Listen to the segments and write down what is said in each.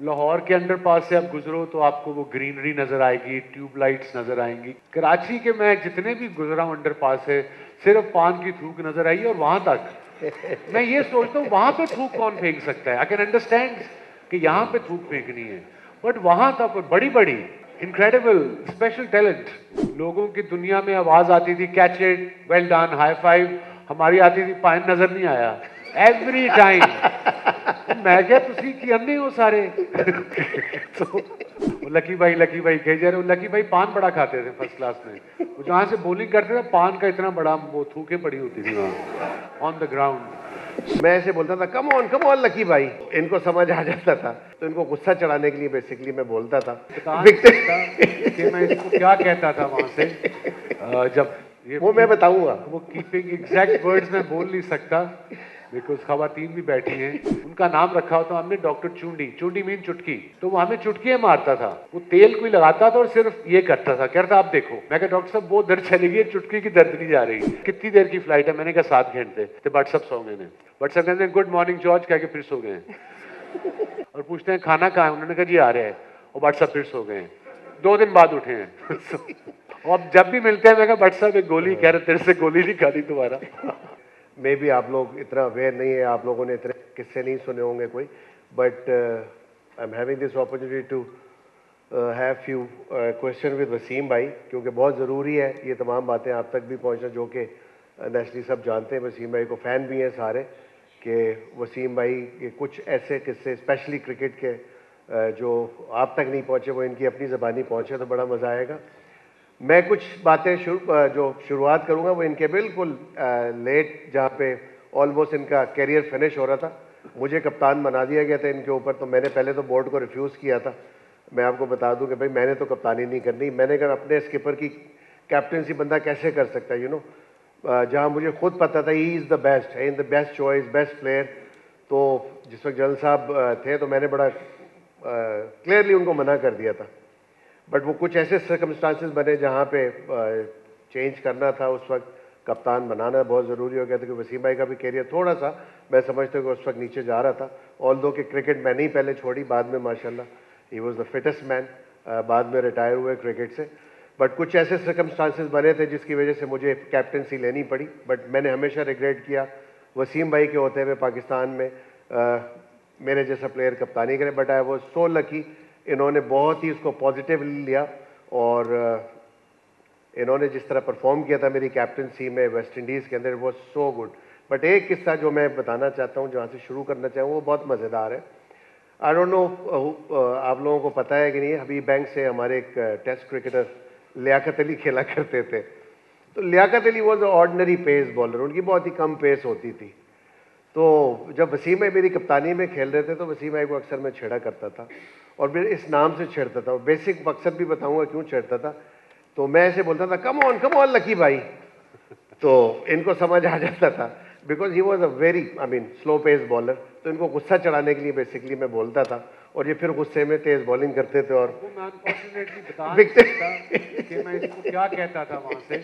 लाहौर के अंडरपास से आप गुजरो तो आपको वो ग्रीनरी नजर आएगी, ट्यूबलाइट्स नजर आएंगी। कराची के मैं जितने भी गुजरा हूं अंडरपास से, सिर्फ पान की थूक नजर आई और वहां तक मैं ये सोचता हूँ वहां पे थूक कौन फेंक सकता है। आई कैन अंडरस्टैंड कि यहाँ पे थूक फेंकनी है, बट वहां तक बड़ी बड़ी इनक्रेडिबल स्पेशल टैलेंट। लोगों की दुनिया में आवाज आती थी catch it, well done, high five. हमारी आती थी पाइन नजर नहीं आया एवरी टाइम। मैं क्या तुसी की अन्ने हो सारे तो लकी भाई कह जा रहे हो, लकी भाई पान बड़ा खाते थे फर्स्ट क्लास में। वो जहाँ से बॉलिंग करते थे पान का इतना बड़ा वो थूके पड़ी होती थी वहाँ ऑन द ग्राउंड। मैं ऐसे बोलता था कम ऑन लकी भाई, इनको समझ आ जाता था तो इनको गुस्सा चढ़ाने के लिए बेसिकली मैं बोलता था। कि मैं इसको क्या कहता था वहां से जब ये वो मैं बताऊंगा, वो कीपिंग एग्जैक्ट वर्ड्स में बोल नहीं सकता बिकॉज खवातीन भी बैठी हैं। उनका नाम रखा होता हमने डॉक्टर चुंडी। चुंडी मीन चुटकी। तो वो हमें चुटकियां मारता था, वो तेल कोई लगाता था और सिर्फ ये करता था, कहता था आप देखो। मैं कहा डॉक्टर साहब वो दर्द चली गई, चुटकी की दर्द नहीं जा रही। कितनी देर की फ्लाइट है? मैंने कहा 7 घंटे। तो बट सब सो गए ने। बट सब कहते हैं गुड मॉर्निंग जॉर्ज, कह के फिर सो गए। और पूछते हैं खाना कहाँ है? उन्होंने कहा जी आ रहे हैं। और बट सब फिर सो गए। 2 दिन बाद उठे हैं। और अब जब भी मिलते हैं मैं कहा बट साहब एक गोली, कह रहे तेरे से गोली नहीं खानी दोबारा। मे भी आप लोग इतना अवेयर नहीं है, आप लोगों ने इतने किस्से नहीं सुने होंगे कोई, but I am having this opportunity to have few question with Wasim भाई, क्योंकि बहुत ज़रूरी है ये तमाम बातें आप तक भी पहुंचना, जो कि नेशनली सब जानते हैं। वसीम भाई को फ़ैन भी हैं सारे, कि वसीम भाई के कुछ ऐसे किस्से स्पेशली क्रिकेट के जो आप तक नहीं पहुँचे वो इनकी अपनी ज़बानी पहुँचे तो बड़ा मज़ा आएगा। मैं कुछ बातें जो शुरुआत करूंगा वो इनके बिल्कुल लेट, जहाँ पे ऑलमोस्ट इनका करियर फिनिश हो रहा था, मुझे कप्तान बना दिया गया था इनके ऊपर। तो मैंने पहले तो बोर्ड को रिफ्यूज़ किया था। मैं आपको बता दूं कि भाई मैंने तो कप्तानी नहीं करनी। मैंने कहा अपने स्किपर की कैप्टनसी बंदा कैसे कर सकता है, यू नो, जहाँ मुझे खुद पता था ही इज़ द बेस्ट, है in the best choice, best player. तो जिस वक्त जनरल साहब थे तो मैंने बड़ा क्लियरली उनको मना कर दिया था। बट वो कुछ ऐसे सर्कमस्टांसेस बने जहाँ पे चेंज करना था। उस वक्त कप्तान बनाना बहुत ज़रूरी हो गया था, क्योंकि वसीम भाई का भी कैरियर थोड़ा सा मैं समझता हूँ कि उस वक्त नीचे जा रहा था। ऑल दो कि क्रिकेट मैंने ही पहले छोड़ी, बाद में माशाल्लाह he was the fittest man, बाद में रिटायर हुए क्रिकेट से। बट कुछ ऐसे सर्कमस्टांसेस बने थे जिसकी वजह से मुझे कैप्टनसी लेनी पड़ी। बट मैंने हमेशा रिग्रेट किया वसीम भाई के होते हुए पाकिस्तान में मेरे जैसा प्लेयर कप्तानी करे। But I was so lucky, इन्होंने बहुत ही उसको पॉजिटिवली लिया और इन्होंने जिस तरह परफॉर्म किया था मेरी कैप्टनसी में वेस्ट इंडीज़ के अंदर, वो सो गुड। बट एक किस्सा जो मैं बताना चाहता हूँ, जहाँ से शुरू करना चाहूँ, वो बहुत मज़ेदार है। आई डोंट नो आप लोगों को पता है कि नहीं, हबीब बैंक से हमारे एक टेस्ट क्रिकेटर लियाकत अली खेला करते थे। तो Liaquat Ali was ordinary pace bowler, उनकी बहुत ही कम पेस होती थी। तो जब वसीम भाई मेरी कप्तानी में खेल रहे थे तो वसीम भाई को अक्सर मैं छेड़ा करता था और फिर इस नाम से छेड़ता था। बेसिक मकसद भी बताऊंगा क्यों छेड़ता था। तो मैं ऐसे बोलता था कम ऑन लकी भाई, तो इनको समझ आ जाता था because he was a very slow pace bowler. तो इनको गुस्सा चढ़ाने के लिए बेसिकली मैं बोलता था और ये फिर गुस्से में तेज बॉलिंग करते थे। और मैं अनफॉर्चुनेटली बता नहीं सकता कि मैं इसको क्या कहता था वहां से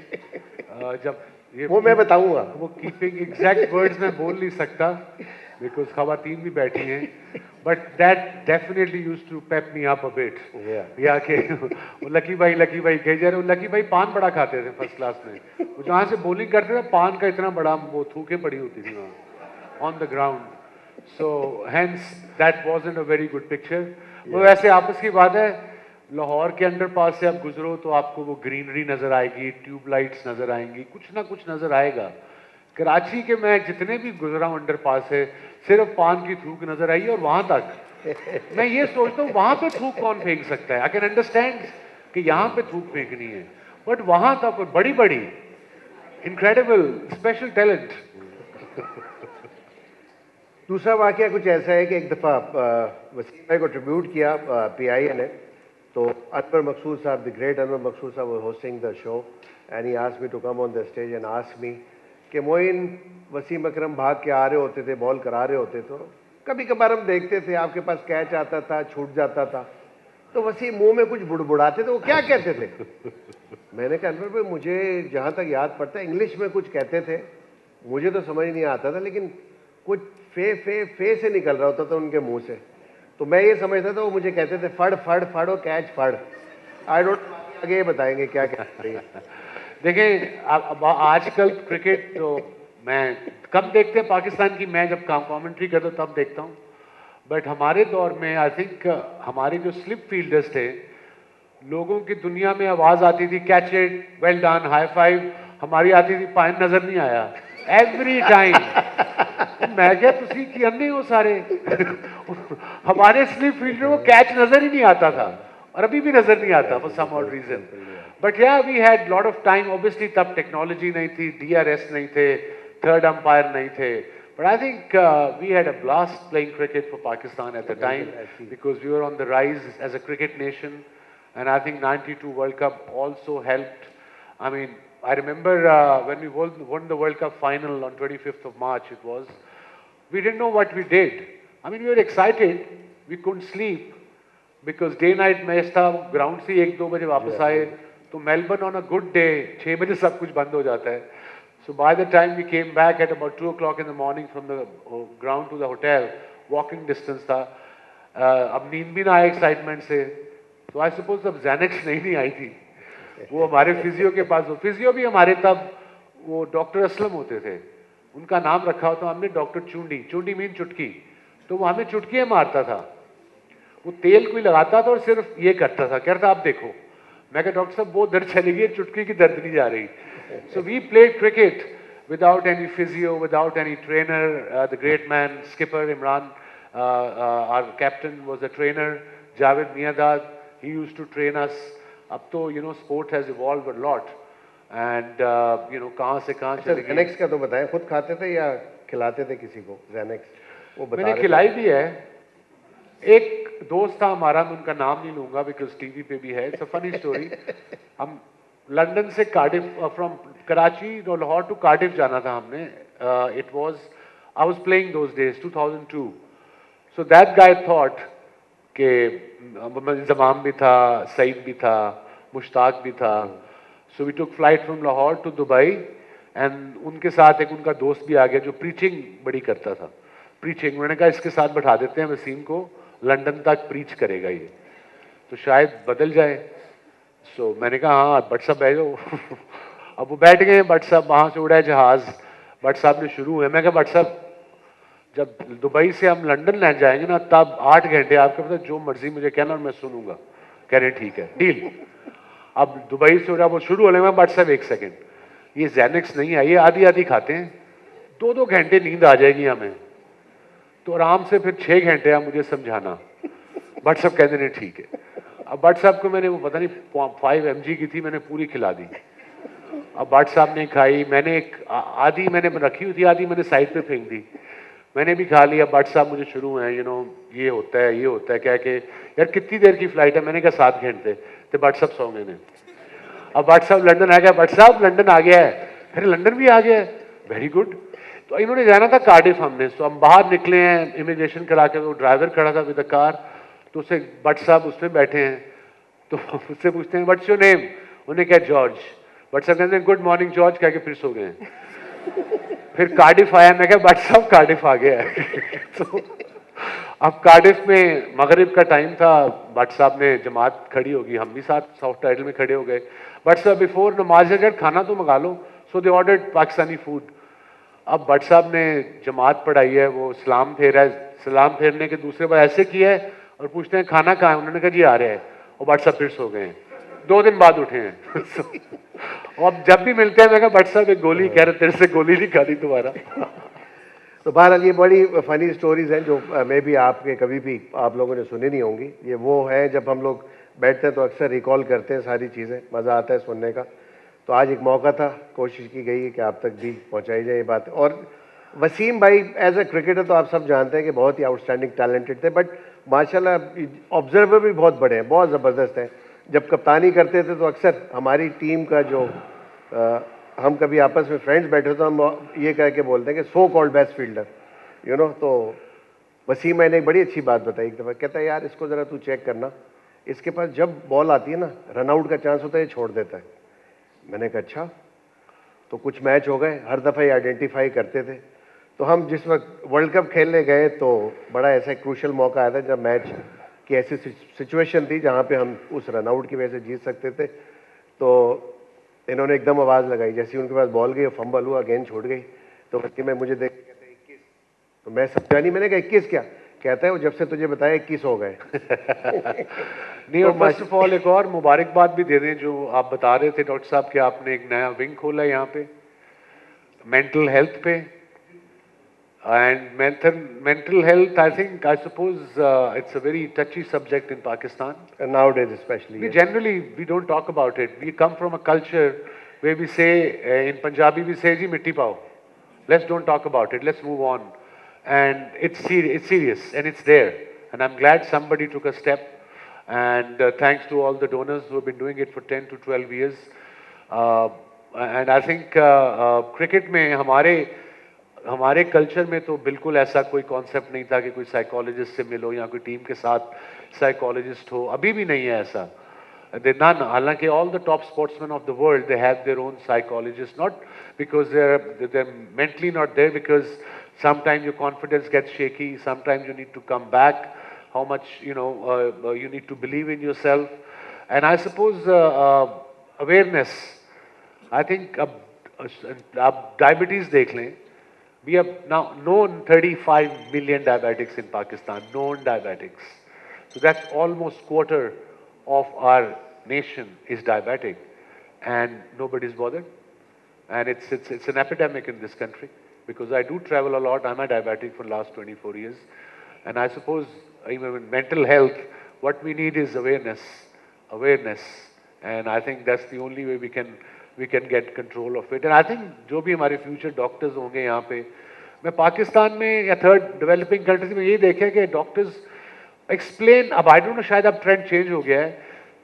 जब ये वो मैं बताऊंगा, वो कीपिंग एग्जैक्ट वर्ड्स में बोल नहीं सकता बिकॉज खवातीन भी बैठी हैं। But that definitely used to pep me up a bit. या कि लकी भाई कह जा रहे हो, लकी भाई पान बड़ा खाते थे फर्स्ट क्लास में। वो जहाँ से बॉलिंग करते थे पान का इतना बड़ा वो थूके पड़ी होती थी वहाँ on the ground. So hence that wasn't a very good picture. वो वैसे आपस की बात है, लाहौर के अंडरपास से आप गुजरो तो आपको वो ग्रीनरी नजर आएगी, ट्यूबलाइट्स नजर आएंगी, कुछ ना कुछ नजर आएगा। कराची के मैं जितने भी गुजरा हूं अंडरपास से, सिर्फ पान की थूक नजर आई और वहां तक मैं ये सोचता हूँ वहां पे थूक कौन फेंक सकता है। आई कैन अंडरस्टैंड कि यहाँ पे थूक फेंकनी है, बट वहां तक बड़ी बड़ी इनक्रेडिबल स्पेशल टैलेंट। दूसरा वाकया कुछ ऐसा है कि एक दफ़ा वसीम भाई को ट्रिब्यूट किया PIA ने। तो अकबर मकसूद साहब, द ग्रेट अकबर मकसूद साहब, hosting the show and he asked me to come on the stage and asked me कि मोइन, वसीम अकरम भाग के आ रहे होते थे, बॉल करा रहे होते, तो कभी कभार हम देखते थे आपके पास कैच आता था, छूट जाता था, तो वसीम मुंह में कुछ बुड़बुड़ाते थे, वो क्या कहते थे? मैंने कहा अनवर भाई मुझे जहाँ तक याद पड़ता है इंग्लिश में कुछ कहते थे, मुझे तो समझ नहीं आता था, लेकिन कुछ फे से निकल रहा होता था उनके मुंह से। तो मैं ये समझता था वो मुझे कहते थे फड़ फड़ फड़ और कैच फड़। आई डोंट, आगे ये बताएंगे क्या क्या है। देखें आजकल क्रिकेट तो मैं कब देखते हैं पाकिस्तान की, मैं जब कमेंट्री करता हूँ तब देखता हूँ, बट हमारे दौर में आई थिंक हमारे जो स्लिप फील्डर्स थे, लोगों की दुनिया में आवाज आती थी catch it, well done, high five, हमारी आती थी पाइन नजर नहीं आया एवरी टाइम। मैं क्या तुसी की अन्ने हो सारे हमारे स्लिप फील्डर को कैच नजर ही नहीं आता था, और अभी भी नजर नहीं आता for some odd reason. But yeah we had lot of time, obviously तब टेक्नोलॉजी नहीं थी, डीआरएस नहीं थे, थर्ड अंपायर नहीं थे, but I think we had a blast playing cricket for Pakistan at the time because we were on the rise as a cricket nation, and I think '92 World Cup also helped. I mean, I remember when we won the World Cup final on 25th of March, it was, we didn't know what we did. I mean, we were excited, we couldn't sleep because day night match था, ground से 1-2 बजे वापस आए, तो Melbourne on a good day 6 बजे सब कुछ बंद हो जाता है. So by the time we came back at about 2 o'clock in the morning from the ground to the hotel, walking distance था, अब नींद भी ना आए एक्साइटमेंट से, तो आई सपोज अब Xanax नहीं आई थी, वो हमारे फिजियो के पास, वो फिजियो भी हमारे तब वो डॉक्टर असलम होते थे, उनका नाम रखा हो तो हमने डॉक्टर चुंडी, चुंडी मीन चुटकी, तो वो हमें चुटकियाँ मारता था, वो तेल कोई लगाता था और सिर्फ ये करता था, कहता आप देखो, मैं कहा डॉक्टर साहब वो दर्द चली गई, चुटकी की दर्द नहीं जा रही. So we played cricket without any physio, without any trainer. The great man, skipper Imran, our captain was a trainer. Javed Miadad, he used to train us. Ab to, you know, sport has evolved a lot. And, you know, कहाँ से कहाँ चले गए. Xanax का तो बताएं, खुद खाते थे या खिलाते थे किसी को Xanax? वो बता मैंने खिलाई भी है. एक दोस्त था हमारा, मैं उनका नाम नहीं लूँगा because टीवी पे भी है. It's a funny story. हम लंदन से Cardiff, from Karachi Lahore to Cardiff जाना था हमने. It was, I was playing those days 2002. So that guy thought के जमाम भी था, सईद भी था, मुश्ताक भी था. So we took flight from Lahore to Dubai, and उनके साथ एक उनका दोस्त भी आ गया जो प्रीचिंग बड़ी करता था. प्रीचिंग, मैंने कहा इसके साथ बैठा देते हैं वसीम को, लंदन तक प्रीच करेगा ये, तो शायद बदल जाए. सो मैंने कहा हाँ भट्ट साहब बैठ जाओ. अब वो बैठ गए, भट्ट साहब वहाँ से उड़ा जहाज, भट्ट साहब ने शुरू हुए. मैं कहा भट्ट साहब जब दुबई से हम लंदन लैंड जाएंगे ना, तब 8 घंटे आपके पता जो मर्जी मुझे कहना और मैं सुनूंगा. कह रहे ठीक है डील. अब दुबई से उड़ा, वो शुरू होने में भट्ट साहब 1 सेकेंड, ये Xanax नहीं है, ये आधी आधी खाते हैं, 2-2 घंटे नींद आ जाएगी हमें, तो आराम से फिर 6 घंटे आप मुझे समझाना. भट्ट साहब कहते नहीं ठीक है. अब भट्ट साहब को मैंने वो पता नहीं 5 mg की थी, मैंने पूरी खिला दी. अब भट्ट साहब ने खाई, मैंने एक आधी मैंने रखी हुई थी, आधी मैंने साइड पे फेंक दी, मैंने भी खा लिया. भट्ट साहब मुझे शुरू हैं, यू नो ये होता है ये होता है, क्या कि यार कितनी देर की फ्लाइट है, मैंने कहा 7 घंटे, तो भट्ट साहब सो गए ने. अब भट्ट साहब लंदन आ गया, भट्ट साहब लंदन आ गया है, अरे लंदन भी आ गया है, वेरी गुड. तो इन्होंने जाना था कार्डिफ हमने, तो हम बाहर निकले हैं, इमिग्रेशन करा के, वो ड्राइवर खड़ा था विद अ कार, तो उससे भट्ट साहब उसमें बैठे हैं, तो उससे पूछते हैं व्हाट्स योर नेम, उन्हें क्या जॉर्ज. भट्ट साहब कहते हैं गुड मॉर्निंग जॉर्ज, कह के फिर सो गए. फिर कार्डिफ आया, मैं क्या भट्ट साहब कार्डिफ आ गया है. तो अब कार्डिफ में मगरिब का टाइम था, भट्ट साहब ने जमात खड़ी होगी, हम भी साथ साउथ टाइडल में खड़े हो गए. भट्ट साहब बिफोर नमाज खाना तो मंगा लो, सो दे ऑर्डर्ड पाकिस्तानी फूड. अब भट्ट साहब ने जमात पढ़ाई है, वो सलाम फेरा है, सलाम फेरने के दूसरे बार ऐसे किया है और पूछते हैं खाना कहाँ है, उन्होंने कहा जी आ रहे हैं, और भट्ट साहब फिर सो गए हैं. 2 दिन बाद उठे हैं. और अब जब भी मिलते हैं मैं कहा भट्ट साहब एक गोली, कह रहे तेरे से गोली नहीं खाती तुम्हारा. तो बहरहाल ये बड़ी फनी स्टोरीज हैं जो मे भी आपके कभी भी आप लोगों ने सुनी नहीं होंगी. ये वो हैं जब हम लोग बैठते हैं तो अक्सर रिकॉल करते हैं सारी चीज़ें, मज़ा आता है सुनने का. तो आज एक मौका था, कोशिश की गई है कि आप तक भी पहुंचाई जाए ये बात. और वसीम भाई एज ए क्रिकेटर तो आप सब जानते हैं कि बहुत ही आउटस्टैंडिंग टैलेंटेड थे, बट माशाल्लाह ऑब्जर्वर भी बहुत बड़े हैं, बहुत ज़बरदस्त हैं. जब कप्तानी करते थे तो अक्सर हमारी टीम का जो हम कभी आपस में फ्रेंड्स बैठे तो हम ये कह के बोलते हैं कि so called best fielder, you know. तो वसीम मैंने एक बड़ी अच्छी बात बताई एक दफ़ा, कहता है यार इसको ज़रा तू चेक करना, इसके पास जब बॉल आती है ना, रन आउट का चांस होता है, ये छोड़ देता है. मैंने कहा अच्छा. तो कुछ मैच हो गए, हर दफ़ा ये आइडेंटिफाई करते थे. तो हम जिस वक्त वर्ल्ड कप खेलने गए तो बड़ा ऐसा क्रूशल मौका आया था जब मैच की ऐसी सिचुएशन थी जहाँ पे हम उस रन आउट की वजह से जीत सकते थे। तो इन्होंने एकदम आवाज़ लगाई, जैसे उनके पास बॉल गई, फंबल हुआ, गेंद छूट गई, तो बच्चे में मुझे देख के कहते हैं 21। तो मैं समझा नहीं, मैंने कहा 21 क्या? कहता है वो जब से तुझे बताया 21 हो गए। नहीं, और फर्स्ट ऑफ ऑल एक और मुबारकबाद भी दे दें, जो आप बता रहे थे डॉक्टर साहब कि आपने एक नया विंग खोला यहाँ पे मेंटल हेल्थ पे, and mental health, I suppose it's a very touchy subject in Pakistan. And nowadays especially. We generally we don't talk about it. We come from a culture where we say in Punjabi we say ji mitti pao. Let's don't talk about it. Let's move on. And it's serious and it's there. And I'm glad somebody took a step. And thanks to all the donors who have been doing it for 10 to 12 years. And I think cricket में हमारे culture में तो बिल्कुल ऐसा कोई concept नहीं था कि कोई साइकोलॉजिस्ट से मिलो या कोई टीम के साथ साइकोलॉजिस्ट हो, अभी भी नहीं है ऐसा। हालांकि all the top sportsman of the world they have their own psychologist, not because they are mentally not there, because sometimes your confidence gets shaky, sometimes you need to come back, how much you need to believe in yourself. And I suppose awareness, I think आप diabetes देख लें, we have now known 35 million diabetics in Pakistan, known diabetics. So that's almost quarter of our nation is diabetic, and nobody's bothered. And it's an epidemic in this country, because I do travel a lot. I'm a diabetic for the last 24 years. And I suppose even with mental health, what we need is awareness. And I think that's the only way we can get control of it. And I think जो भी हमारे future doctors होंगे यहाँ पे, मैं पाकिस्तान में या third developing countries में ये देखे कि डॉक्टर्स एक्सप्लेन, अब आई डोंट नो शायद अब ट्रेंड चेंज हो गया है,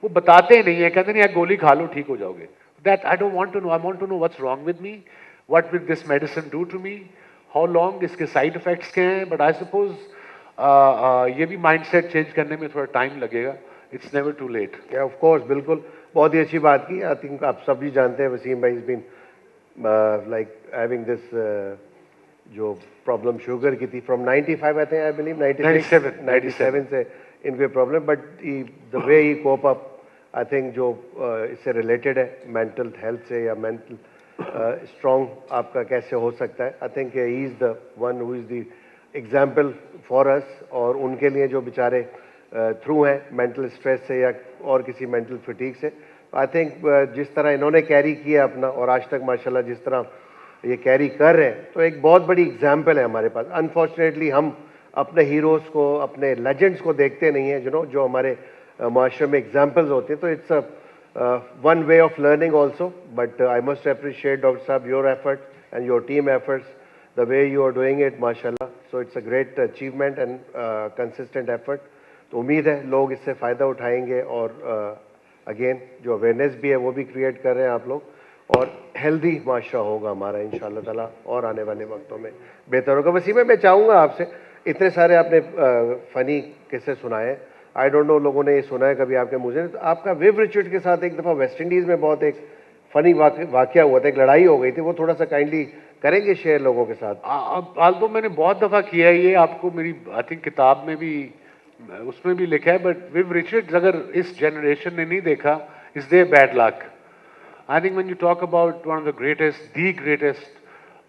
वो बताते नहीं है, कहते नहीं यार गोली खा लो ठीक हो जाओगे। That I don't want to know, I want to know what's wrong with me, what will this medicine do to me, how long, इसके साइड इफेक्ट्स क्या हैं। बट आई सपोज ये भी माइंडसेट चेंज करने में थोड़ा टाइम लगेगा, it's never too late. Of course, बिल्कुल, बहुत ही अच्छी बात की। आई थिंक आप सभी जानते हैं वसीम भाई is been like having this जो प्रॉब्लम शुगर की थी from 95 I think, I believe 97 से इनके problem, but the way he cope up, I think जो इससे रिलेटेड है मेंटल हेल्थ से या मेंटल स्ट्रॉन्ग आपका कैसे हो सकता है, I think he is the one who is the example for us. और उनके लिए जो बेचारे थ्रू हैं मेंटल स्ट्रेस से या और किसी मेंटल फटीग से, आई थिंक जिस तरह इन्होंने कैरी किया अपना, और आज तक माशाल्लाह जिस तरह ये कैरी कर रहे हैं, तो एक बहुत बड़ी एग्जाम्पल है हमारे पास। अनफॉर्चुनेटली हम अपने हीरोज़ को, अपने लेजेंड्स को देखते नहीं हैं, जो हमारे माशरे में एग्जाम्पल्स होते हैं। तो it's one way of learning also, but I must appreciate doctor साहब your efforts and your team efforts, the way you are doing it माशाल्लाह। So it's a great achievement and consistent effort. तो उम्मीद है लोग इससे फ़ायदा उठाएंगे, और अगेन जो अवेयरनेस भी है वो भी क्रिएट कर रहे हैं आप लोग, और हेल्दी माशरा होगा हमारा इंशाल्लाह ताला, और आने वाले वक्तों में बेहतर होगा। वसीम, मैं चाहूँगा आपसे, इतने सारे आपने फ़नी किस्से सुनाए, आई डोंट नो लोगों ने ये सुना है कभी आपके मुँह से, तो आपका विव रिचर्ड के साथ एक दफ़ा वेस्ट इंडीज़ में बहुत एक फ़नी वाक़या हुआ था, एक लड़ाई हो गई थी, वो थोड़ा सा काइंडली करेंगे शेयर लोगों के साथ? हाल तो मैंने बहुत दफ़ा किया है ये, आपको मेरी आई थिंक किताब में भी उसमें भी लिखा है, बट विव रिचर्ड्स अगर इस जनरेशन ने नहीं देखा, is there bad luck. I think when you talk about one of the greatest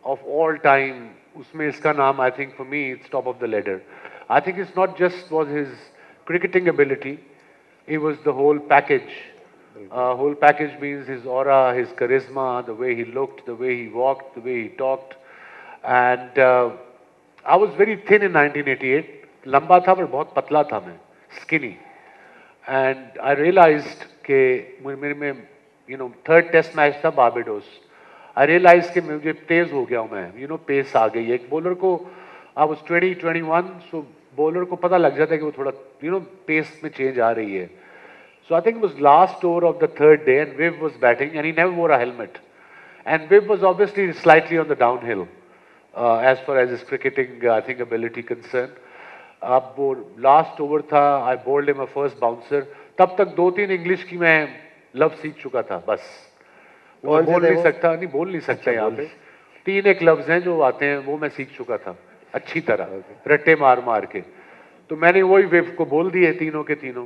of all time, उसमें इसका नाम, I think for me its top of the ladder. I think it's not just was his cricketing ability, it was the whole package. Whole package means his aura, his charisma, the way he looked, the way he walked, the way he talked. And I was very thin in 1988. लंबा था पर बहुत पतला था मैं, skinny. And I realized कि मेरे में थर्ड टेस्ट मैच था बारबेडोस। I realized कि मुझे तेज हो गया हूँ मैं, पेस आ गई है। एक बॉलर को I was 21, so बॉलर को पता लग जाता है कि वो थोड़ा पेस में चेंज आ रही है। So I think it was last over of the third day and Viv was batting and he never wore a helmet, and Viv was obviously slightly on the downhill as far as his cricketing I think ability concerned. अब वो लास्ट ओवर था, I bowled him a first bouncer. तब तक 2-3 English की मैं love सीख चुका था, बस बोल नहीं सकता यहाँ पे। 3 एक लफ्ज हैं जो आते हैं, वो मैं सीख चुका था अच्छी तरह, रट्टे मार मार के। तो मैंने वही वेव को बोल दिए तीनों के तीनों।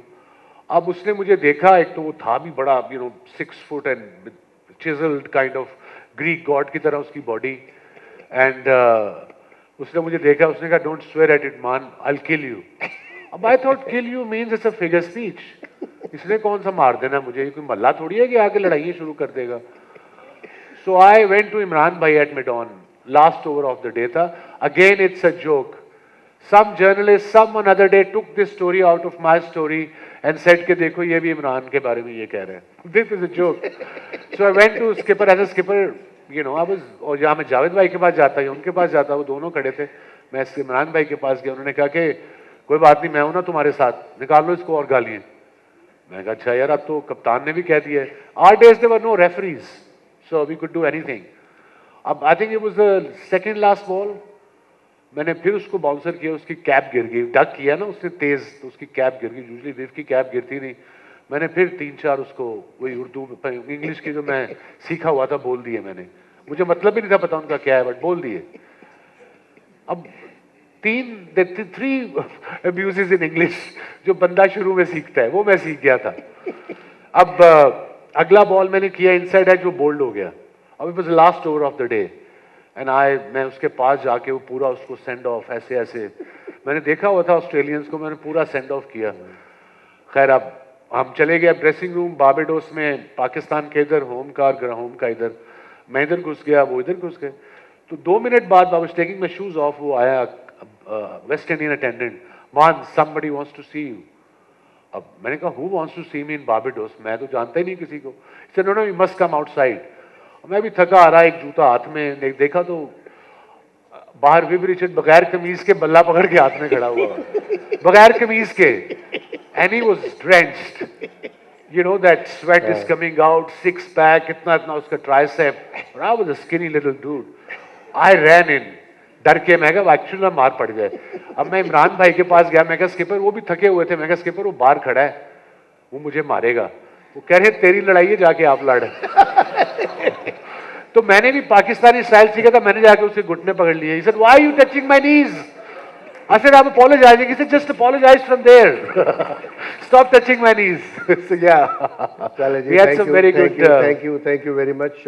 अब उसने मुझे देखा, एक तो वो था भी बड़ा 6 foot and chiselled kind of Greek God की तरह उसकी बॉडी, एंड उसने मुझे देखा, उसने कहा डोंट स्वेयर एट इट मान, आई विल किल यू। अब I thought kill you means it's a figure speech, इसने कौन सा मार देना मुझे, कोई मल्ला थोड़ी है कि आके लड़ाई शुरू कर देगा। So I went to Imran भाई at mid on, last over of the day था। Again it's a joke, some journalist some another day took this story out of my story and said कि देखो ये भी इमरान के बारे में ये कह रहे हैं, this is a joke. So I went to skipper as a skipper, I was, और जहाँ मैं जावेद भाई के पास जाता या उनके पास जाता, वो दोनों खड़े थे, मैं इमरान भाई के पास गया, उन्होंने कहा कि कोई बात नहीं, मैं हूं ना तुम्हारे साथ, निकाल लो इसको और गालियां। मैं कहा अच्छा यार, अब तो कप्तान ने भी कह दिया है। Our days there were no referees, so we could do anything. अब I think it was the second last ball, मैंने फिर उसको बाउंसर किया, उसकी कैप गिर गई, डक किया ना उसने तेज, तो उसकी कैप गिर गई, यूजुअली विव की कैप गिरती नहीं। मैंने फिर 3-4 उसको वही उर्दू इंग्लिश की जो मैं सीखा हुआ था बोल दिए मैंने, मुझे मतलब भी नहीं था पता उनका क्या है, बट बोल दिए। अब 3 अब्यूजेस इन इंग्लिश जो बंदा शुरू में सीखता है, वो मैं सीख गया था। अब अगला बॉल मैंने किया इनसाइड एज, वो बोल्ड हो गया। अब it was last over of the day and मैं उसके पास जाके वो पूरा उसको सेंड ऑफ, ऐसे ऐसे मैंने देखा हुआ था ऑस्ट्रेलियंस को, मैंने पूरा सेंड ऑफ किया। खैर अब हम चले गए ड्रेसिंग रूम, बारबेडोस में, पाकिस्तान के इधर होम का इधर, मैं इधर घुस गया, वो इधर घुस गए। तो 2 मिनट बाद I was taking my shoes off, वो आया West Indian attendant, man somebody wants to see you. अब मैंने कहा who wants to see me in Barbados, मैं तो जानता ही नहीं किसी को। No no you must come outside. मैं भी थका आ रहा, एक जूता हाथ में, देखा तो बाहर विव रिचर्ड बगैर कमीज के बल्ला पकड़ के हाथ में खड़ा हुआ, बगैर कमीज के, and he was drenched, that sweat is coming out, 6 pack, इतना इतना उसका ट्राइसेप, और I was a skinny little dude. I ran in, डर के, मैं कहा एक्चुअली ना मार पड़ जाए। अब मैं इमरान भाई के पास गया, मैं कहा स्किपर, वो भी थके हुए थे, मैं कहा स्किपर वो बाहर खड़ा है, वो मुझे मारेगा। वो कह रहे तेरी लड़ाई है, जाके आप लड़। तो मैंने भी पाकिस्तानी स्टाइल सीखा था, मैंने जाके उसके घुटने पकड़ लिए। He said, "Why are you touching my knees?" I said, "I'm apologizing." He said, "Just apologize from there. Stop touching my knees." So yeah, we had some very good. Thank you very much.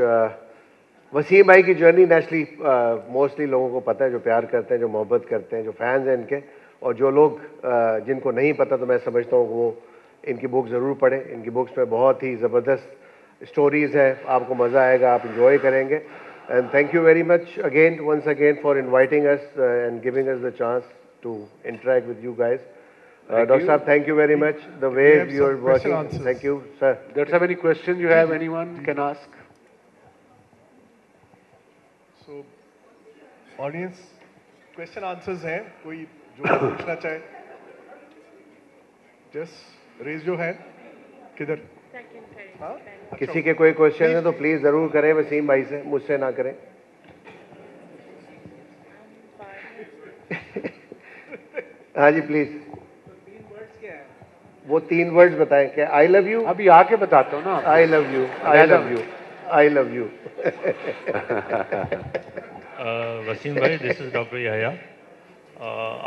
Wasim भाई की journey naturally mostly लोगों को पता है, जो प्यार करते हैं, जो मोहब्बत करते हैं, जो फैंस हैं इनके, और जो लोग जिनको नहीं पता, तो मैं समझता हूँ वो इनकी बुक ज़रूर पढ़ें। इनकी बुक्स में बहुत ही ज़बरदस्त स्टोरीज़ हैं, आपको मज़ा आएगा, आप इंजॉय करेंगे। And thank you very much again, once again, for inviting us and giving us the chance to interact with you guys. Dr. Saab, thank you very much. The way you are working, thank you, sir. Does have any question you have? Anyone can ask. So, audience, question answers हैं, कोई जो पूछना चाहे, just raise your hand. किधर? हाँ? किसी के कोई क्वेश्चन है तो प्लीज जरूर करें वसीम भाई से, मुझसे ना करें। हाँ जी प्लीज। वो 3 वर्ड्स बताएं क्या? I love you. अभी आके बताता हूँ ना। I love you, I love you, I love you. Wasim भाई, दिस इज डॉक्टर याया।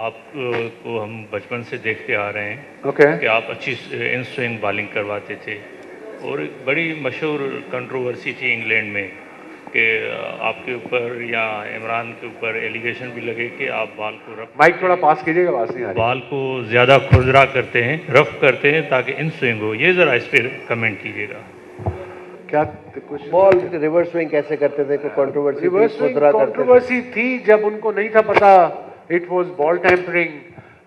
आपको हम बचपन से देखते आ रहे हैं कि आप अच्छी इन स्विंग बॉलिंग करवाते थे, और एक बड़ी मशहूर कंट्रोवर्सी थी इंग्लैंड में कि आपके ऊपर या इमरान के ऊपर एलिगेशन भी लगे कि आप बॉल को माइक थोड़ा पास कीजिएगा, आवाज़ नहीं आ रही। बॉल को ज़्यादा खुरदरा करते हैं, रफ करते हैं ताकि इन स्विंग हो। ये ज़रा इस पर कमेंट कीजिएगा। क्या कुछ बॉल रिवर्स स्विंग कैसे करते थे? कोई कंट्रोवर्सी? रिवर्स स्विंग कंट्रोवर्सी थी जब उनको नहीं था पता, it was ball tampering,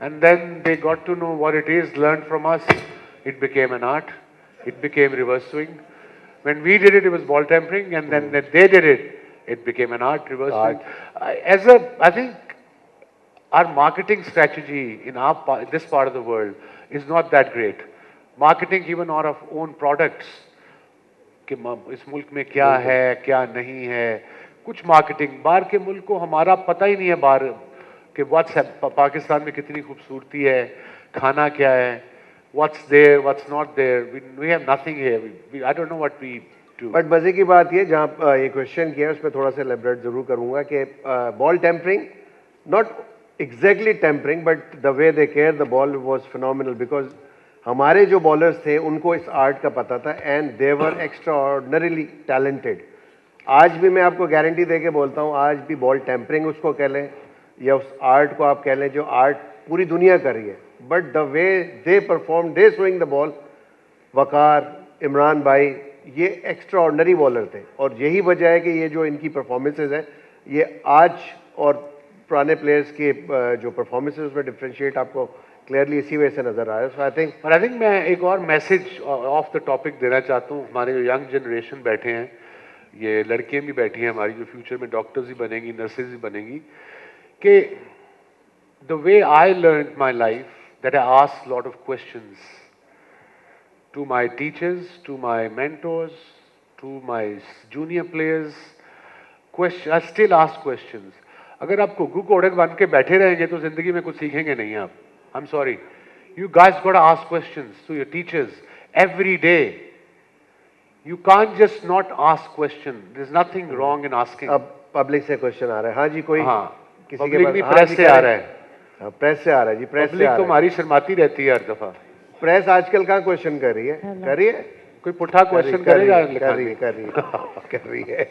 and then they got to know what it is, learn from us, it became an art, it became reverse swing. When we did it, it was ball tampering, and then when they did it, it became an art, reverse swing. I think our marketing strategy in this part of the world is not that great. Marketing even our own products, कि इस मुल्क में क्या है क्या नहीं है, कुछ मार्केटिंग। बाहर के मुल्क को हमारा पता ही नहीं है बाहर कि पाकिस्तान में कितनी खूबसूरती है, खाना क्या है, what's there, what's not there. We have nothing here. I don't know what we but मजे की बात ये जहाँ ये क्वेश्चन किया है उसमें थोड़ा सा एलेबरेट जरूर करूंगा कि ball tampering, not exactly tampering, but the way they care the ball was phenomenal, because हमारे जो बॉलर्स थे उनको इस आर्ट का पता था and they were extra ordinarily talented. आज भी मैं आपको गारंटी दे के बोलता हूँ, आज भी बॉल टेम्परिंग उसको कह लें या उस आर्ट को आप कह लें जो आर्ट पूरी दुनिया कर रही है, but the way they perform, they swing the ball, Waqar, Imran भाई, ये एक्स्ट्रा ऑर्डिनरी बॉलर थे। और यही वजह है कि ये जो इनकी परफॉर्मेंसेज है ये आज और पुराने प्लेयर्स के जो परफॉर्मेंसेज उसमें डिफ्रेंशिएट आपको क्लियरली इसी वजह से नजर आ रहा है। सो आई थिंक मैं एक और मैसेज ऑफ द टॉपिक देना चाहता हूँ। हमारे जो यंग जनरेशन बैठे हैं, ये लड़कियाँ भी बैठी हैं हमारी जो फ्यूचर में डॉक्टर्स ही बनेंगी, नर्सेज ही बनेंगी, कि the way I learn my life that I ask lot of questions to my teachers, to my mentors, to my junior players. I still ask questions. अगर आप घुग्गू कोड़क बन के बैठे रहेंगे तो जिंदगी में कुछ सीखेंगे नहीं आप। I'm sorry. You guys got to ask questions to your teachers every day. You can't just not ask questions. There's nothing wrong in asking. अब पब्लिक से क्वेश्चन आ रहा है। हाँ जी, कोई किसी के पास प्रेस से आ रहा है। प्रेस से आ रहा है जी, प्रेस से आ रहा है। पब्लिक तो हमारी शर्माती रहती है हर दफा। प्रेस आजकल कहाँ क्वेश्चन कर रही है? कर रही है? कोई पुट्ठा क्वेश्चन करेगा? कर रही है।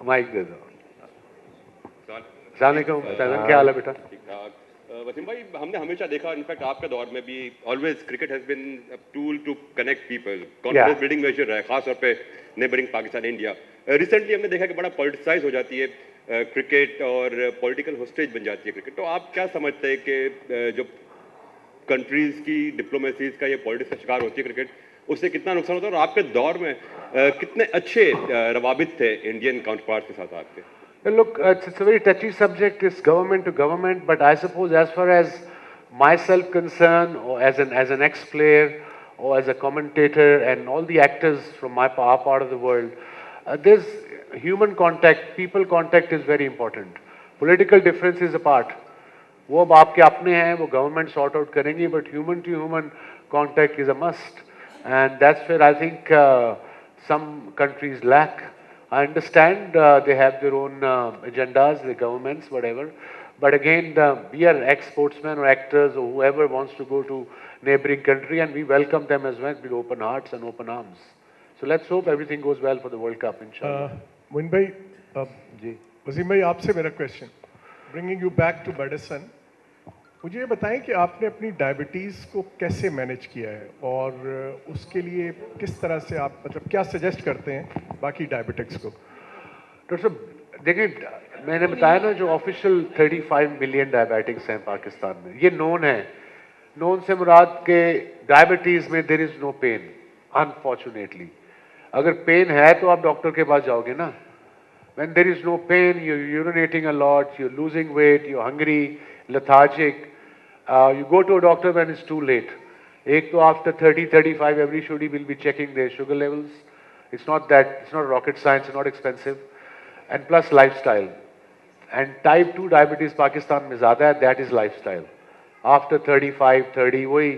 माइक दे दो। अस्सलामुअलैकुम, क्या हाल है बेटा? वसीम भाई, हमने हमेशा देखा, इनफैक्ट आपके दौर में भी always cricket has been a tool to connect people, confidence building major है, खास तौर पे नेबरिंग पाकिस्तान इंडिया। रिसेंटली हमने देखा कि बड़ा पॉलिटिसाइज हो जाती है क्रिकेट और पॉलिटिकल होस्टेज बन जाती है क्रिकेट। तो आप क्या समझते हैं कि जो कंट्रीज की डिप्लोमेसीज का ये पॉलिटिक्स का शिकार होती है क्रिकेट, उससे कितना नुकसान होता है? और आपके दौर में कितने अच्छे रवाबित थे इंडियन काउंटरपार्ट्स के साथ आपके? Look, it's a very touchy subject. It's government to government, but I suppose as far as myself concerned, or as an ex-player, or as a commentator, and all the actors from our part of the world, there's human contact, people contact is very important. Political differences apart, वो अब आपके अपने हैं, वो government sort out करेंगी, but human to human contact is a must, and that's where I think some countries lack. I understand they have their own agendas, the governments, whatever, but again we are ex-sportsmen or actors or whoever wants to go to neighboring country, and we welcome them as well with open hearts and open arms. So let's hope everything goes well for the World Cup, inshallah. Moin भाई, जी वसीम भाई, आपसे मेरा question, bringing you back to बैडसन, मुझे ये बताएं कि आपने अपनी डायबिटीज़ को कैसे मैनेज किया है और उसके लिए किस तरह से आप, मतलब क्या सजेस्ट करते हैं बाकी डायबिटिक्स को? डॉक्टर साहब देखिए, मैंने बताया ना, जो ऑफिशियल 35 मिलियन डायबिटिक्स हैं पाकिस्तान में, ये नोन है। नोन से मुराद के डायबिटीज़ में there is no pain, unfortunately. अगर पेन है तो आप डॉक्टर के पास जाओगे ना। When there is no pain, you're urinating a lot, you're losing weight, you're hungry, lethargic, you go to a doctor when it's too late. एक तो after 30-35, everybody will be checking their sugar levels. It's not rocket science, it's not expensive. And plus lifestyle. And type 2 diabetes Pakistan में ज़्यादा है, that is lifestyle. After 35-30, वही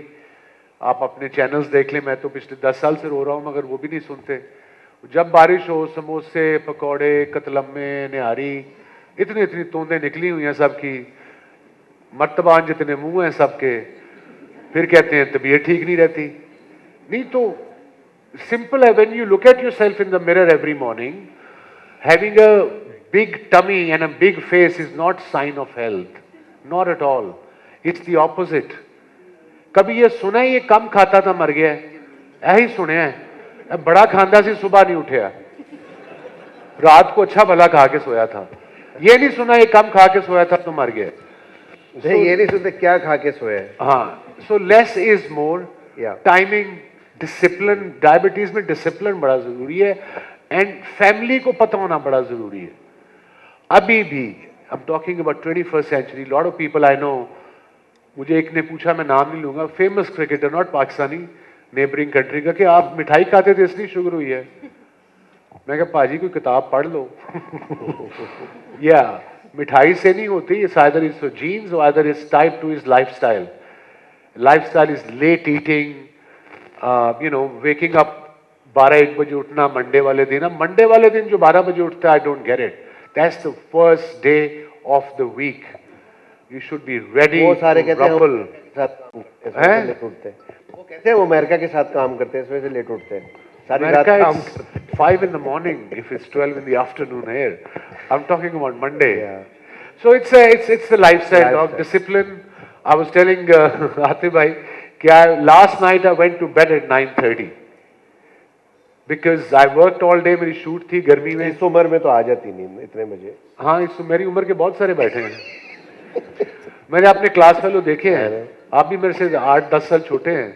आप अपने channels देख लें, मैं तो पिछले 10 साल से रो रहा हूँ मगर वो भी नहीं सुनते। जब बारिश हो, समोसे, पकौड़े, कतलम्मे, निहारी, इतनी तोंदें निकली हुई हैं सबकी, मर्तबान जितने मुंह हैं सबके, फिर कहते हैं तबीयत ठीक नहीं रहती। नहीं तो सिंपल है, when you look at yourself in the mirror every morning, having a big tummy and a big face is not sign of health, not at all, it's the opposite. कभी ये सुना है ये कम खाता था मर गया? यही सुने हैं, बड़ा खांदा से सुबह नहीं उठा, रात को अच्छा भला खा के सोया था। ये नहीं सुना ये कम खा के सोया था तो मर गया। ये नहीं सुनते क्या खा के सोया। हाँ, so less is more, timing, discipline, diabetes में डिसिप्लिन बड़ा जरूरी है, एंड फैमिली को पता होना बड़ा जरूरी है। अभी भी I am talking about 21st century, lot of people I know, मुझे एक ने पूछा, मैं नाम नहीं लूंगा, famous cricketer, not Pakistani, neighbouring country का, कि आप मिठाई खाते थे इसलिए शुगर हुई है। मैं कहा पाजी कोई किताब पढ़ लो। या मिठाई से नहीं होती, इट्स आइदर इज जीन्स और either is type 2 is lifestyle. Lifestyle is late eating, you know, waking up 12-1 बजे उठना मंडे वाले दिन, अब मंडे वाले दिन जो 12 बजे उठता है, I don't get it. That's the first day of the week. You should be ready. वो सारे कहते हैं रफल हैं लेट उठते हैं. वो कहते हैं वो अमेरिका के साथ काम करते हैं, इस वजह से लेट उठते हैं. सारी रात काम करते हैं. 5 in the morning if it's 12 in the afternoon here. I'm talking about Monday. Yeah. So it's the lifestyle, dog. Discipline. I was telling Atif bhai that last night I went to bed at 9:30 because I worked all day. मेरी shoot थी गर्मी में. इस उम्र में तो आ जाती नींद इतने बजे. हाँ, इस मेरी उम्र के बहुत सारे बैठे हैं. मैंने अपने क्लास फेलो देखे हैं. आप भी मेरे से 8-10 साल छोटे हैं.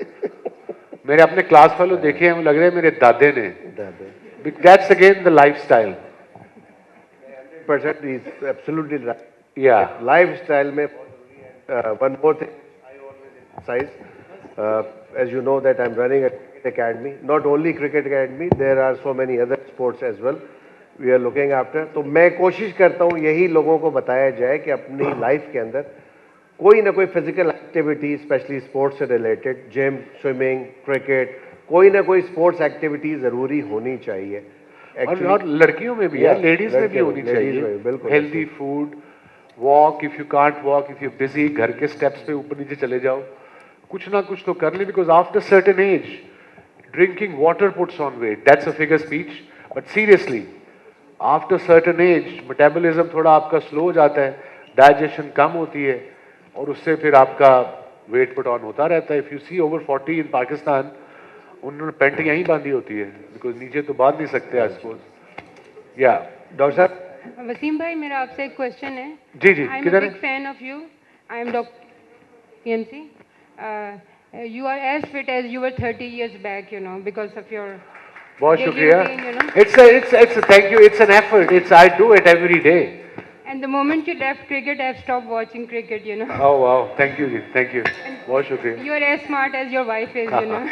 मेरे अपने क्लास फेलो देखे हैं, लग रहे हैं मेरे दादे ने. That's again the lifestyle. 100% is absolutely right. Yeah. Lifestyle में one more thing I always emphasize. As you know that I'm running a cricket academy. Not only cricket academy, there are so many other sports as well. We are looking after. तो मैं कोशिश करता हूँ यही लोगों को बताया जाए कि अपनी लाइफ के अंदर कोई ना कोई फिजिकल एक्टिविटी, स्पेशली स्पोर्ट्स से रिलेटेड, जिम, स्विमिंग, क्रिकेट, कोई ना कोई स्पोर्ट्स एक्टिविटी जरूरी होनी चाहिए. और लड़कियों में भी है, लेडीज में भी होनी चाहिए. बिल्कुल. Healthy food, walk, if you can't walk, if you busy, घर के स्टेप्स पे ऊपर नीचे चले जाओ, कुछ ना कुछ तो कर ले. Because after certain age drinking water puts on weight. That's a figure speech, but seriously after certain age metabolism थोड़ा आपका स्लो हो जाता है, डाइजेशन कम होती है, और उससे फिर आपका वेट पुट ऑन होता रहता है. इफ यू सी ओवर 40 इन पाकिस्तान, उन्होंने पेंट यहीं बांधी होती है, बिकॉज नीचे तो बांध नहीं सकते आई सपोज. या डॉक्टर साहब. वसीम भाई, मेरा आपसे एक क्वेश्चन है. जी जी. I am a big fan of you. I am doctor PMC. You are as fit as you were 30 years back, you know, because of your बहुत daily शुक्रिया. routine, you know. It's a thank you. It's an effort. I do it every day. And the moment you left cricket, I've stopped watching cricket, you know. Oh wow, thank you ji, thank you. बहुत शुक्रिया. You are as smart as your wife is, you know.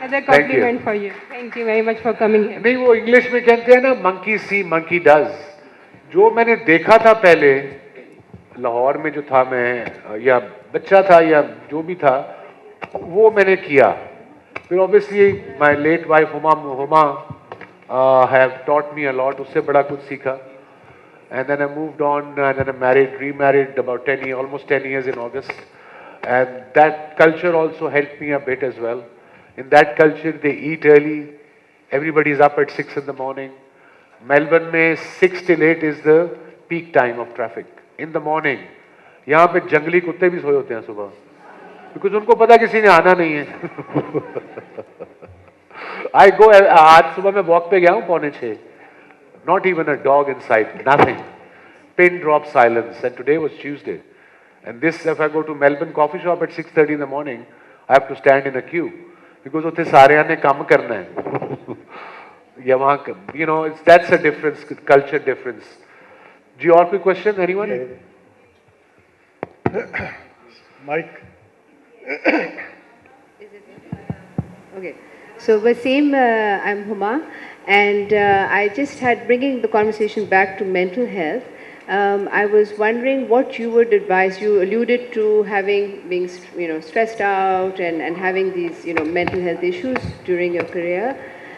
That's a compliment for you. Thank you very much for coming here. नहीं, वो English में कहते हैं ना, monkey see, monkey does. जो मैंने देखा था पहले लाहौर में जो था मैं, या बच्चा था या जो भी था, वो मैंने किया. फिर obviously my late wife Huma have taught me a lot. उससे बड़ा कुछ सीखा. And then I moved on, and then I remarried about 10 years, almost 10 years in August. And that culture also helped me a bit as well. In that culture, they eat early. Everybody's up at 6 in the morning. Melbourne में 6 till 8 is the peak time of traffic in the morning. यहाँ पे जंगली कुत्ते भी सोए होते हैं सुबह, because उनको पता किसी ने आना नहीं है. आज सुबह मैं वॉक पे गया हूँ 5:45. Not even a dog in sight, nothing. Pin drop silence. And today was Tuesday. And this, if I go to Melbourne coffee shop at 6:30 in the morning, I have to stand in a queue because उत्ते सारे ने काम करना है. या वहाँ, you know, that's a difference, culture difference. जी और कोई question? Anyone? Mike. Okay. So Wasim, I'm Huma. And I just had, bringing the conversation back to mental health, I was wondering what you would advise. You alluded to being stressed out and having these, mental health issues during your career.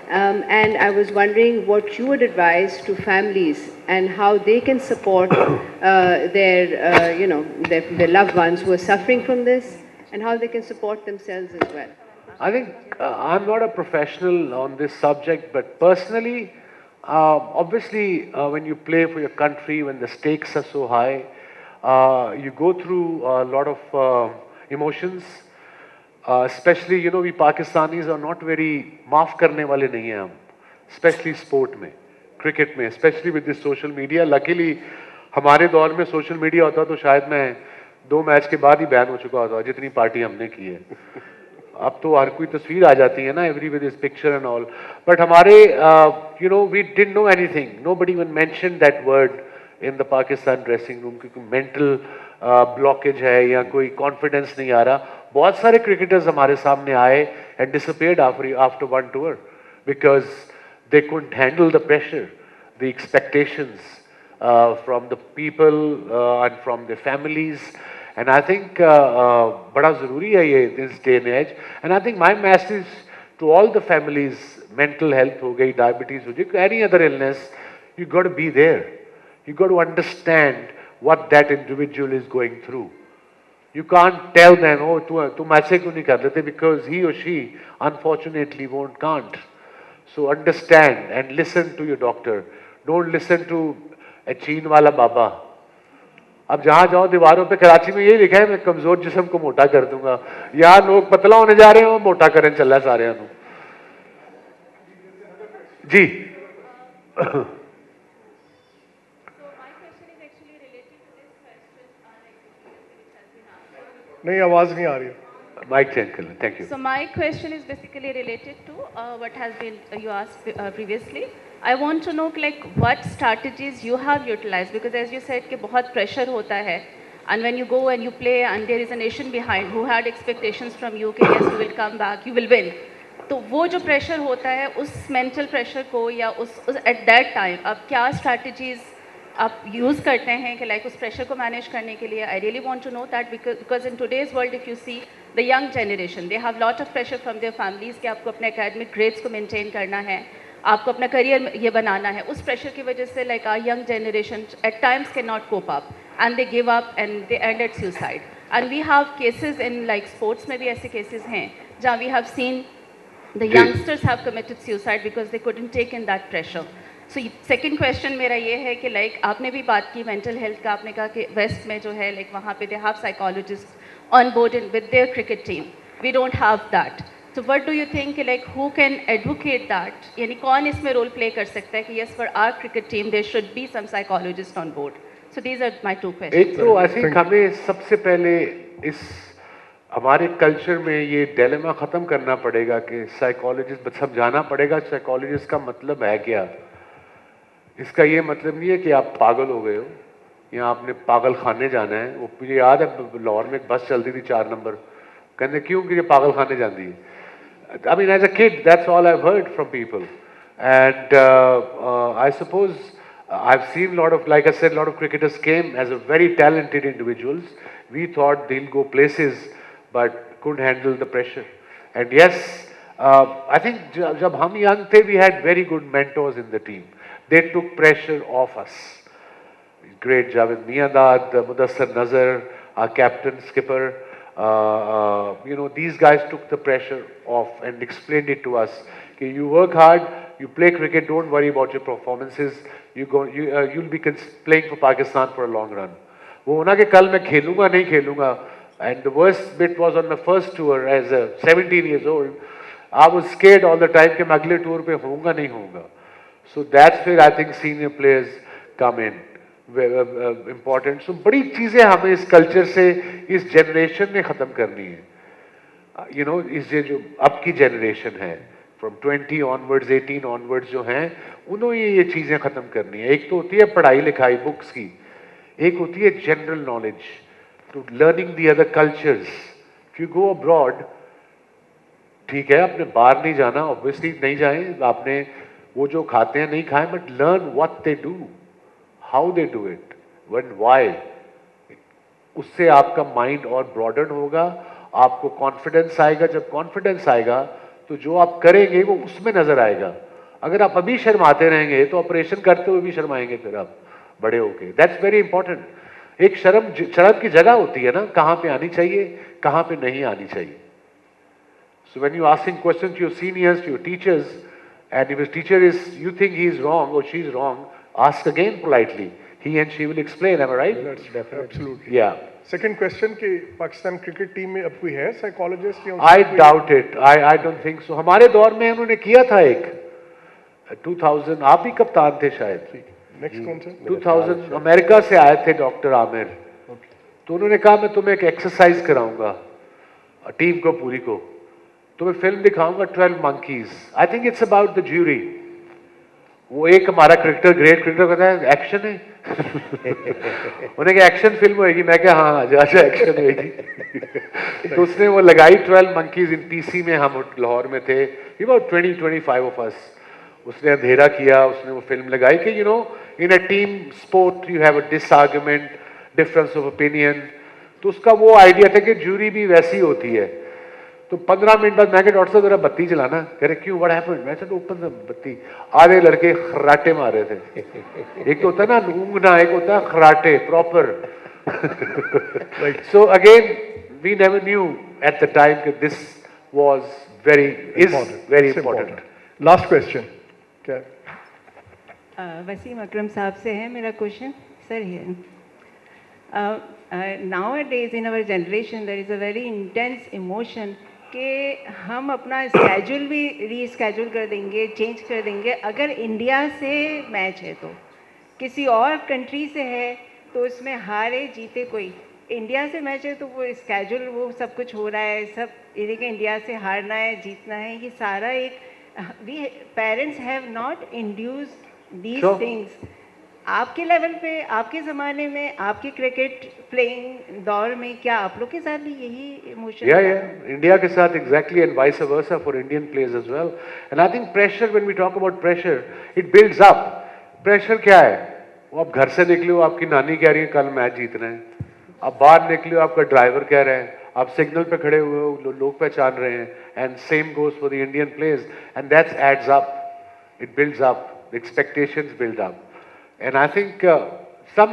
And I was wondering what you would advise to families and how they can support their loved ones who are suffering from this, and how they can support themselves as well. I think I'm not a professional on this subject, but personally, obviously, when you play for your country, when the stakes are so high, you go through a lot of emotions. Especially, we Pakistanis are not very maaf karne wale nahi hai hum, especially sport mein, cricket mein, especially with this social media. Luckily, हमारे दौर में social media होता तो शायद मैं 2 match के बाद ही ban हो चुका होता, जितनी पार्टी हमने की है. अब तो हर कोई तस्वीर आ जाती है ना, every with is picture and all. But हमारे we didn't know anything. Nobody even mention that word in the Pakistan dressing room, क्योंकि मेंटल ब्लॉकेज है या कोई कॉन्फिडेंस नहीं आ रहा. बहुत सारे क्रिकेटर्स हमारे सामने आए and disappeared after 1 tour because they couldn't handle the pressure, the expectations from the people and from their families. And I think बड़ा ज़रूरी है ये this day and age. And I think my message to all the families, mental health हो गई, diabetes हो गई, any other illness, you got to be there. You got to understand what that individual is going through. You can't tell them, oh, तुम ऐसे क्यों नहीं कर देते, because he or she unfortunately can't. So understand and listen to your doctor. Don't listen to a चीन वाला बाबा. अब जहां जाओ दीवारों पे कराची में यही लिखा है, मैं कमजोर जिस्म को मोटा कर दूंगा. यहाँ लोग पतला होने जा रहे हैं, वो मोटा करें चल रहा है सारे ਨੂੰ. जी. नहीं, आवाज नहीं आ रही. Mic change कर लें. Thank you. So my question is basically related to what has been you asked previously. I want to know like what strategies you have utilized, because as you said कि बहुत pressure होता है, and when you go and you play and there is a nation behind who had expectations from you कि yes you will come back, you will win. तो वो जो pressure होता है, उस mental pressure को या उस at that time आप क्या strategies आप यूज़ करते हैं कि लाइक उस प्रेशर को मैनेज करने के लिए. I really want to know that because in today's world if you see the young generation they have lot of pressure from their families कि आपको अपने एकेडमिक ग्रेड्स को मेंटेन करना है, आपको अपना करियर ये बनाना है. उस प्रेशर की वजह से like our young generation at times can not cope up and they give up and they end at suicide. And we have cases in like sports में भी ऐसे केसेस हैं जहाँ we have seen the youngsters have committed suicide because they couldn't take in that pressure. So second question मेरा ये है कि like आपने भी बात की मेंटल हेल्थ का, आपने कहा कि वेस्ट में जो है लाइक वहाँ पे they have psychologist on board in with their cricket team. We don't have that. So what do you think कि like who can advocate that, यानी कौन इसमें रोल प्ले कर सकता है कि yes for our cricket team there should be some psychologist on board. So these are my two questions. एक तो आई थिंक हमें सबसे पहले इस हमारे कल्चर में ये डिलेमा ख़त्म करना पड़ेगा कि साइकोलॉजिस्ट समझाना पड़ेगा साइकोलॉजिस्ट का मतलब है क्या. इसका ये मतलब नहीं है कि आप पागल हो गए हो या आपने पागल खाने जाना है. वो मुझे याद है लाहौर में एक बस चलती थी 4 नंबर, कहते क्यों कि ये पागल खाने जाती है. I mean as a kid that's all I have heard from people and I suppose I have seen lot of like I said lot of cricketers came as a very talented individuals. We thought they will go places but couldn't handle the pressure. And yes I think जब हम young थे we had very good mentors in the team. They took pressure off us. Great Javed Miandad, Mudassar Nazar, our captain, skipper. You know, these guys took the pressure off and explained it to us. Okay, you work hard, you play cricket, don't worry about your performances. You'll be playing for Pakistan for a long run. वो होना कि कल मैं खेलूंगा नहीं खेलूंगा. And the worst bit was on my first tour as a 17 years old. I was scared all the time कि मैं अगले टूर पे होऊंगा नहीं होऊंगा. So that's where I think senior players come in, important. So बड़ी चीज़ें हमें इस कल्चर से इस जनरेशन ने ख़त्म करनी है. You know, इस जो अब की जनरेशन है from 20 onwards, 18 onwards जो हैं, उन्होंने ये चीज़ें ख़त्म करनी है. एक तो होती है पढ़ाई लिखाई बुक्स की, एक होती है general knowledge, to learning the other cultures. If you go abroad, ठीक है आपने बाहर नहीं जाना, obviously नहीं जाएं, आपने वो जो खाते हैं नहीं खाएं, but learn what they do, how they do it, when, why. उससे आपका माइंड और ब्रॉडन होगा, आपको कॉन्फिडेंस आएगा. जब कॉन्फिडेंस आएगा तो जो आप करेंगे वो उसमें नजर आएगा. अगर आप अभी शर्माते रहेंगे तो ऑपरेशन करते हुए भी शर्माएंगे फिर आप बड़े होके. That's very important. एक शर्म की जगह होती है ना, कहाँ पे आनी चाहिए, कहाँ पे नहीं आनी चाहिए. So when you asking question to your seniors, to your teachers, and if his teacher is, you think he is wrong or she is wrong, ask again politely. He and she will explain. Am I right? That's definitely. Absolutely. Yeah. Second question कि Pakistan cricket team में अब कोई है psychologist? I doubt it. I don't think so. हमारे दौर में उन्होंने किया था एक 2000. आप ही कप्तान थे शायद. नेक्स्ट कौन सा? 2000 अमेरिका से आए थे डॉक्टर आमिर. तो उन्होंने कहा मैं तुम्हें एक एक्सरसाइज कराऊंगा टीम को पूरी को, तुम्हें फिल्म दिखाऊंगा 12 monkeys. I think it's about the jury. वो एक हमारा क्रिकेटर, ग्रेट क्रिकेटर कहता है एक्शन है. उन्हें कहा एक्शन फिल्म होगी. मैं क्या हाँ अच्छा एक्शन होगी. तो उसने वो लगाई 12 monkeys इन टीसी में. हम लाहौर में थे, अबाउट 20-25 ऑफ अस. उसने अंधेरा किया, उसने वो फिल्म लगाई कि you know in a team sport you have a disagreement, difference of opinion. तो उसका वो आइडिया था कि ज्यूरी भी वैसी होती है. तो 15 मिनट बाद मैं डॉक्टर साहब जरा बत्ती चलाना, कह रहे क्यों, व्हाट हैपेंड? मैं सेड ओपन द बत्ती। आधे लड़के खराटे मार रहे थे। एक तो होता है ना ऊँघना, एक होता है खराटे proper. So again, we never knew at the time that this was very important. Last question. Okay. Wasim Akram साहब से है मेरा क्वेश्चन सर है nowadays in our generation there is a very intense emotion कि हम अपना स्केड्यूल भी रीस्केड्यूल कर देंगे, चेंज कर देंगे अगर इंडिया से मैच है। तो किसी और कंट्री से है तो उसमें हारे जीते कोई, इंडिया से मैच है तो वो स्केड्यूल वो सब कुछ हो रहा है, सब ये कि इंडिया से हारना है जीतना है, ये सारा एक we parents have not induced these things. आपके लेवल पे, आपके ज़माने में, आपके क्रिकेट प्लेइंग दौर में क्या आप लोग के साथ भी यही इमोशन? इंडिया के साथ exactly and vice versa for Indian players as well. And I think pressure, when we talk about pressure, it builds up. Pressure क्या है? वो आप घर से निकले हो, आपकी नानी कह रही है कल मैच जीतना है, आप बाहर निकले हो, आपका ड्राइवर कह रहे हैं, आप सिग्नल पे खड़े हुए हो, लोग पहचान रहे हैं, and same goes for the Indian players, and that's adds up, it builds up, the expectations build up. And I think some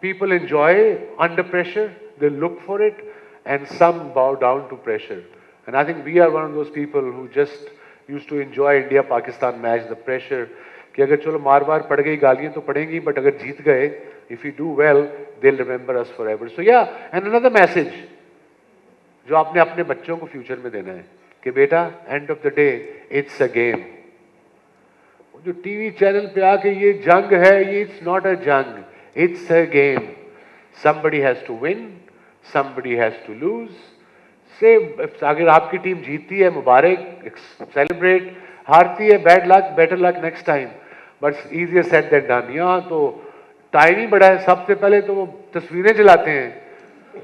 people enjoy under pressure, they look for it, and some bow down to pressure. And I think we are one of those people who just used to enjoy India-Pakistan match, the pressure, कि अगर चलो मार पड़ गई, गालियाँ तो पड़ेंगी, but अगर जीत गए, if we do well, they'll remember us forever. So yeah, and another message, जो आपने अपने बच्चों को फ्यूचर में देना है, कि बेटा, end of the day, it's a game. जो टीवी चैनल पे आके ये जंग है, ये इट्स नॉट अ जंग, it's a game. somebody has to win, somebody has to lose. से अगर आपकी टीम जीतती है मुबारक, सेलिब्रेट, हारती है bad luck, better luck next time, but easier said than done. यहाँ तो टाइम ही बड़ा है, सबसे पहले तो वो तस्वीरें जलाते हैं,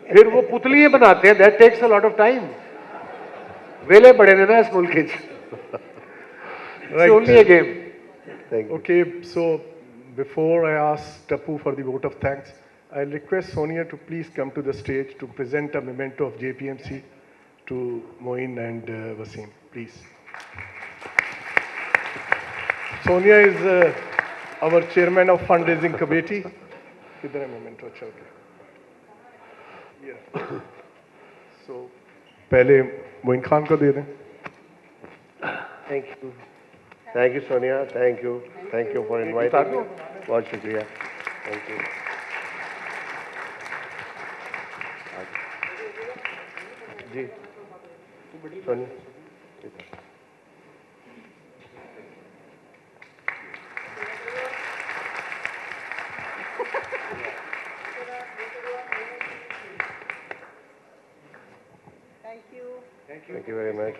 फिर वो पुतलियां बनाते हैं, that takes a lot of time. वेले बड़े ने ना इस मुल्क के, only a game. Okay, so before I ask Tapu for the vote of thanks, I'll request Sonia to please come to the stage to present a memento of JPMC to Moin and Wasim, please. Sonia is our chairman of fundraising committee. Kidhar hai memento? Chal ke. Yeah. So, पहले मोइन खान को दे दें. Thank you. Thank you, Sonia. Thank you. Thank you for inviting me. बहुत शुक्रिया. Thank you. Ji, Sonia. Thank you very much.